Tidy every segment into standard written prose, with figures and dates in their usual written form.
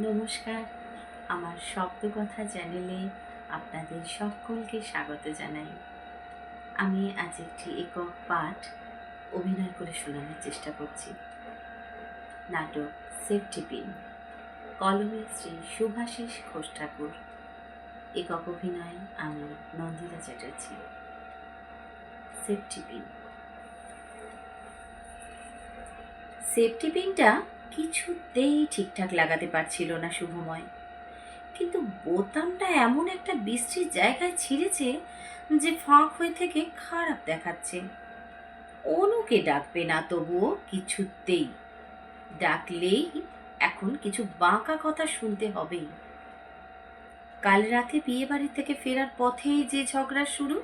নমস্কার, আমার শব্দকথা চ্যানেলে আপনাদের সকলকে স্বাগত জানাই। আমি আজ একটি একক পাঠ অভিনয় করে শোনানোর চেষ্টা করছি। নাটক সেফটি পিন, কলমে শ্রী শুভাশিস ঘোষ ঠাকুর। একক অভিনয় আমি Nandita Chatterjee. Safety pin. Safety পিনটা কিছুতেই ঠিকঠাক লাগাতে পারছিল না শুভময়, কিন্তু বোতামটা এমন একটা বিশ্রী জায়গায় ছিঁড়েছে যে ফাঁক হয়ে থেকে খারাপ দেখাচ্ছে। অনুকে ডাকবে না, তবুও কিছুতেই ডাকলেই এখন কিছু বাঁকা কথা শুনতে হবেই। কাল রাতে বিয়ে বাড়ি থেকে ফেরার পথেই যে ঝগড়া শুরু,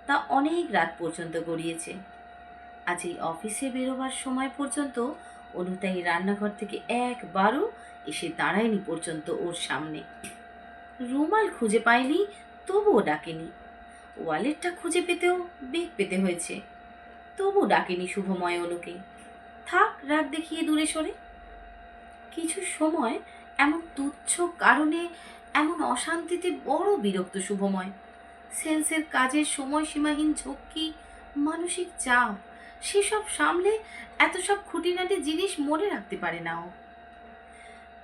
তা অনেক রাত পর্যন্ত গড়িয়েছে। আজ এই অফিসে বেরোবার সময় পর্যন্ত অনুতাই রান্নাঘর থেকে একবারও এসে দাঁড়ায়নি পর্যন্ত ওর সামনে। রুমাল খুঁজে পায়নি, তবুও ডাকেনি। ওয়ালেটটা খুঁজে পেতেও বেগ পেতে হয়েছে, তবু ডাকেনি শুভময় অনুকে। থাক, রাগ দেখিয়ে দূরে সরে। কিছু সময় এমন তুচ্ছ কারণে এমন অশান্তিতে বড় বিরক্ত শুভময়। সেলসের কাজের সময়সীমাহীন ঝক্কি, মানসিক চাপ, সেসব সামলে এত সব খুঁটিনাটি জিনিস মনে রাখতে পারে না ও।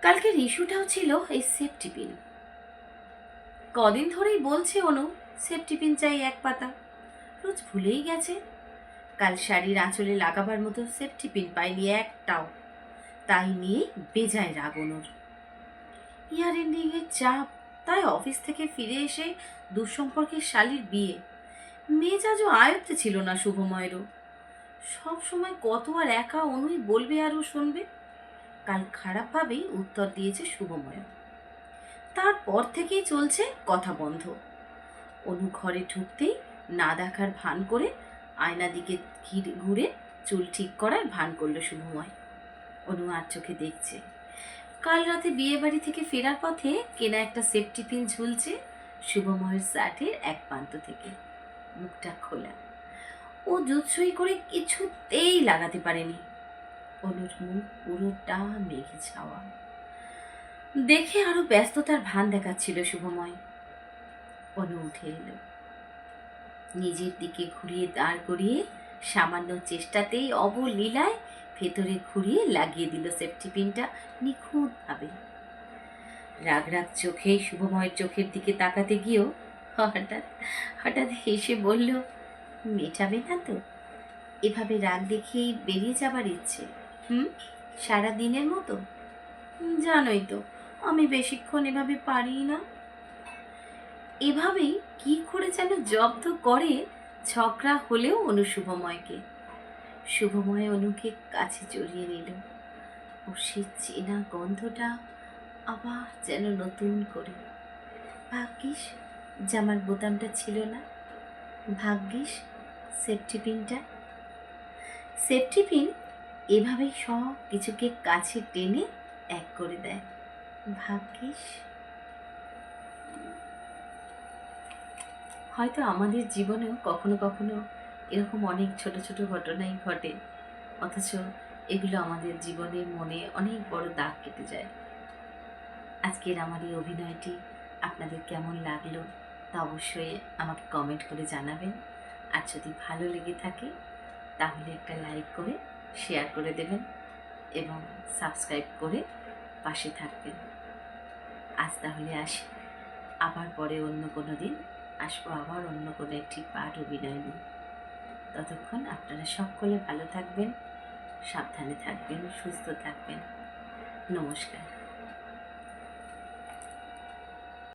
কালকের ইস্যুটাও ছিল এই সেফটি পিন। কদিন ধরেই বলছে অনু সেফটি পিন চাই এক পাতা, রোজ ভুলেই গেছে। কাল শাড়ির আঁচলে লাগাবার মতো সেফটি পিন পাইনি একটাও, তাই নিয়ে বেজায় রাগ অনুর। ইয়ার এন্ডিংয়ের চাপ, তাই অফিস থেকে ফিরে এসে দুঃসম্পর্কের শালির বিয়ে, মেজাজও আয়ত্তে ছিল না শুভময়েরও। সব সময় কত আর একা অনুই বলবে আর ও শুনবে। কাল খারাপভাবেই উত্তর দিয়েছে শুভময়। তারপর থেকেই চলছে কথা বন্ধ। অনু ঘরে ঢুকতেই না দেখার ভান করে আয়না দিকে ঘুরে চুল ঠিক করার ভান করলো শুভময়। অনু আর চোখে দেখছে। কাল রাতে বিয়ে বাড়ি থেকে ফেরার পথে কেনা একটা সেফটি পিন ঝুলছে শুভময়ের শার্টের এক প্রান্ত থেকে, মুখটা খোলা। ও জুৎসই করে কিছুতেই লাগাতে পারেনি। অনুর মুখ পুরোটা মেঘে ছাওয়া, দেখে আরো ব্যস্ততার ভান দেখাচ্ছিল শুভময়। অনু উঠে এলো, নিজের দিকে ঘুরিয়ে দাঁড় করিয়ে সামান্য চেষ্টাতেই অবলীলায় ভেতরে ঘুরিয়ে লাগিয়ে দিল সেফটি পিনটা নিখুঁতভাবে। রাগ রাগ চোখে শুভময়ের চোখের দিকে তাকাতে গিয়েও হঠাৎ হঠাৎ হেসে বলল, মেটাবে না তো? এভাবে রাগ দেখিয়েই বেরিয়ে যাবার ইচ্ছে? সারা দিনের মতো? জানোই তো আমি বেশিক্ষণ এভাবে পারি না। এভাবেই কি করে যেন জব্দ করে ঝগড়া হলেও অনু শুভময়কে। শুভময় অনুকে কাছে জড়িয়ে নিল। ও সে চেনা গন্ধটা আবার যেন নতুন করে। ভাগ্যিস জামার বোতামটা ছিল না, ভাগ্যিস সেফটি পিনটা। সেফটি পিন এভাবেই সব কিছুকে কাছে টেনে এক করে দেয়। ভাগ্যিস। হয়তো আমাদের জীবনেও কখনো কখনো এরকম অনেক ছোট ছোট ঘটনাই ঘটে, অথচ এগুলো আমাদের জীবনের মনে অনেক বড় দাগ কেটে যায়। আজকের আমার এই অভিনয়টি আপনাদের কেমন লাগলো তা অবশ্যই আমাকে কমেন্ট করে জানাবেন। আর যদি ভালো লেগে থাকে তাহলে একটা লাইক করে শেয়ার করে দেবেন এবং সাবস্ক্রাইব করে পাশে থাকবেন। আজ তাহলে আসি, আবার পরে অন্য কোনো দিন আসবো আবার অন্য কোনো একটি পাঠ অভিনয় নিয়ে। ততক্ষণ আপনারা সকলে ভালো থাকবেন, সাবধানে থাকবেন, সুস্থ থাকবেন। নমস্কার।